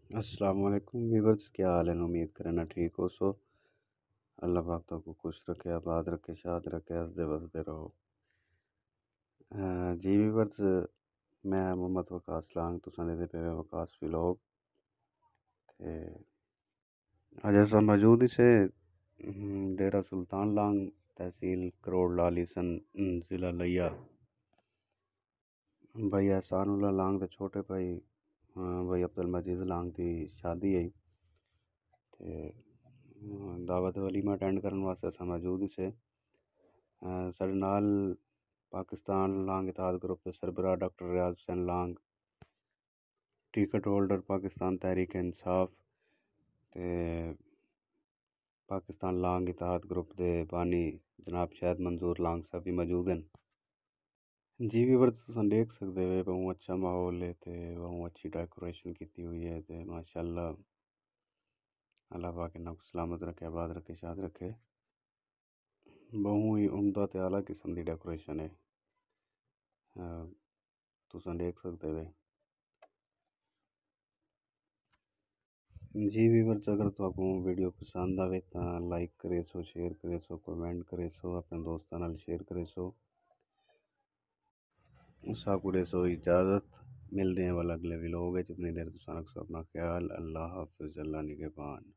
अस्सलाम वालेकुम व्यूवर्स, क्या हाल है? उम्मीद करना ठीक हो। अल्लाह पाक तो खुश रखे, आबाद रखे, शाद रखे, हंसदे वसदे रहो। जी व्यूवर्स, मैं मोहम्मद वकास लांग तुसां दे पे वकास व्लॉग ते अज अस मौजूद इसे डेरा सुल्तान लांग, तहसील करोड़ लाली सन, ज़िला लिया। भाई एहसानुल्लाह लांग दे छोटे भाई भाई अब्दुल मजीद लांग की शादी आई ते दावत वलीमा अटेंड करने वास्ते अस मौजूद ही से। साढ़े नाल पाकिस्तान लांग इत्तेहाद ग्रुप के सरबराह डॉक्टर रियाज हुसैन लांग, टिकट होल्डर पाकिस्तान तहरीक इंसाफ ते पाकिस्तान लांग इत्तेहाद ग्रुप के बानी जनाब शायद मंजूर लांग साहब भी मौजूद हैं। जी व्यूअर्स, तुम देख सकते हो बहुत अच्छा माहौल है ते बहुत अच्छी डेकोरेशन की हुई है ते माशाल्लाह। अल्लाह पाक इन्हां को सलामत रखे, आबाद रखे, शाद रखे। बहुत ही उम्दा ते आला किस्म की डेकोरेशन है, तुम देख सकते हो। जी व्यूअर्स, अगर तो आपको वीडियो पसंद आवे तो लाइक करे सो, शेयर करे सो, कमेंट करे सो, अपने दोस्तों नाल शेयर करे सो। साकू दे सो इजाज़त, मिलते हैं वाला अगले व्लॉग है। जितनी देर तुसां रखो अपना ख्याल। अल्लाह हाफिज़, अल्लाह निगहबान।